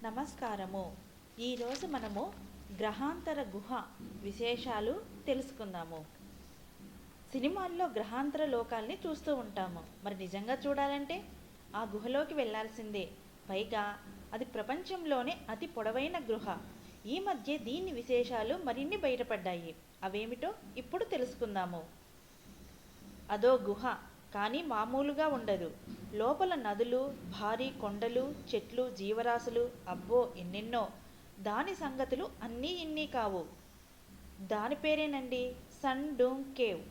నమస్కారము. ఈరోజు మనము గ్రహాంతర గుహ విశేషాలు తెలుసుకుందాము. సినిమాల్లో గ్రహాంతర లోకాల్ని చూస్తూ ఉంటాము. మరి నిజంగా చూడాలంటే ఆ గుహలోకి వెళ్ళాల్సిందే. పైగా అది ప్రపంచంలోనే అతి పొడవైన గుహ. ఈ మధ్య దీని విశేషాలు మరిన్ని బయటపడ్డాయి. అవేమిటో ఇప్పుడు తెలుసుకుందాము. అదో గుహ, కానీ మామూలుగా ఉండదు. లోపల నదులు, భారీ కొండలు, చెట్లు, జీవరాశులు, అబ్బో ఎన్నెన్నో. దాని సంగతులు అన్నీ ఇన్ని కావు. దాని పేరేనండి సన్ డూంగ్ కేవ్.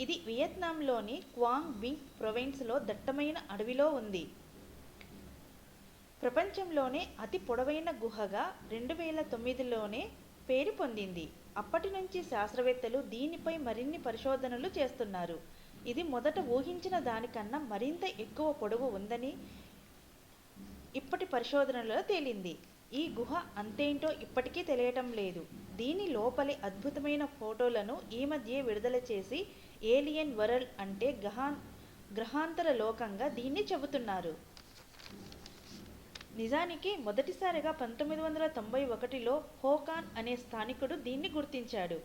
ఇది వియత్నాంలోని క్వాంగ్ బింగ్ ప్రొవిన్స్లో దట్టమైన అడవిలో ఉంది. ప్రపంచంలోనే అతి పొడవైన గుహగా 2009లోనే పేరు పొందింది. అప్పటి నుంచి శాస్త్రవేత్తలు దీనిపై మరిన్ని పరిశోధనలు చేస్తున్నారు. ఇది మొదట ఊహించిన దానికన్నా మరింత ఎక్కువ పొడవు ఉందని ఇప్పటి పరిశోధనలో తేలింది. ఈ గుహ అంతేంటో ఇప్పటికీ తెలియటం లేదు. దీని లోపలి అద్భుతమైన ఫోటోలను ఈ మధ్య విడుదల చేసి ఏలియన్ వరల్డ్ అంటే గ్రహాంతర లోకంగా దీన్ని చెబుతున్నారు. నిజానికి మొదటిసారిగా 1991లో హోకాన్ అనే స్థానికుడు దీన్ని గుర్తించాడు.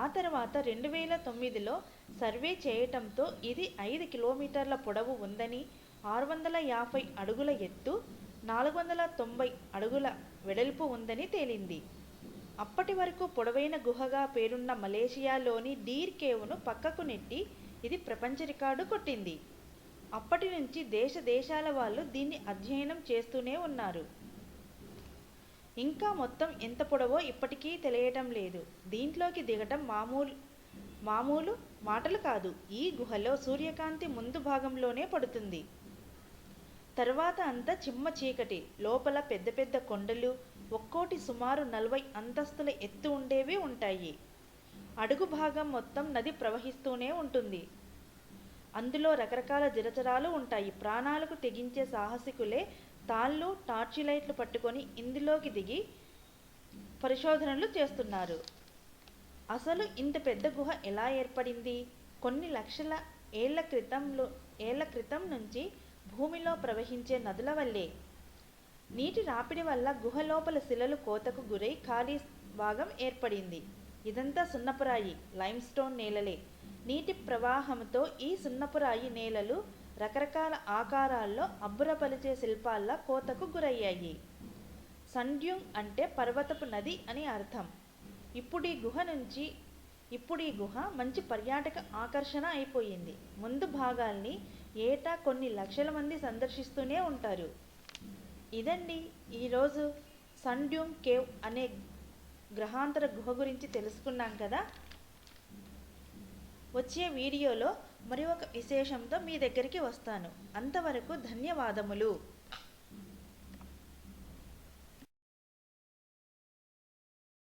ఆ తర్వాత 2009లో సర్వే చేయటంతో ఇది 5 కిలోమీటర్ల పొడవు ఉందని, 650 అడుగుల ఎత్తు, 490 అడుగుల వెడల్పు ఉందని తేలింది. అప్పటి వరకు పొడవైన గుహగా పేరున్న మలేషియాలోని డీర్ కేవ్ను పక్కకు నెట్టి ఇది ప్రపంచ రికార్డు కొట్టింది. అప్పటి నుంచి దేశాల వాళ్ళు దీన్ని అధ్యయనం చేస్తూనే ఉన్నారు. ఇంకా మొత్తం ఎంత పొడవో ఇప్పటికీ తెలియటం లేదు. దీంట్లోకి దిగటం మామూలు మాటలు కాదు. ఈ గుహలో సూర్యకాంతి ముందు భాగంలోనే పడుతుంది. తర్వాత అంతా చిమ్మ చీకటి. లోపల పెద్ద పెద్ద కొండలు, ఒక్కోటి సుమారు 40 అంతస్తుల ఎత్తు ఉండేవి ఉంటాయి. అడుగు భాగం మొత్తం నది ప్రవహిస్తూనే ఉంటుంది. అందులో రకరకాల జలచరాలు ఉంటాయి. ప్రాణాలకు తెగించే సాహసికులే తాళ్ళు, టార్చి లైట్లు పట్టుకొని ఇందులోకి దిగి పరిశోధనలు చేస్తున్నారు. అసలు ఇంత పెద్ద గుహ ఎలా ఏర్పడింది? కొన్ని లక్షల ఏళ్ల క్రితం నుంచి భూమిలో ప్రవహించే నదుల వల్లే. నీటి రాపిడి వల్ల గుహ లోపల శిలలు కోతకు గురై ఖాళీ భాగం ఏర్పడింది. ఇదంతా సున్నపురాయి, లైమ్స్టోన్ నేలలే. నీటి ప్రవాహంతో ఈ సున్నపురాయి నేలలు రకరకాల ఆకారాల్లో అబ్బురపరిచే శిల్పాల్లా కోతకు గురయ్యాయి. సండ్యూంగ్ అంటే పర్వతపు నది అని అర్థం. ఇప్పుడు ఈ గుహ మంచి పర్యాటక ఆకర్షణ అయిపోయింది. ముందు భాగాల్ని ఏటా కొన్ని లక్షల మంది సందర్శిస్తూనే ఉంటారు. ఇదండి ఈరోజు సన్ డ్యూంగ్ కేవ్ అనే గ్రహాంతర గుహ గురించి తెలుసుకున్నాం కదా. వచ్చే వీడియోలో మరి ఒక విశేషంతో మీ దగ్గరికి వస్తాను. అంతవరకు ధన్యవాదములు.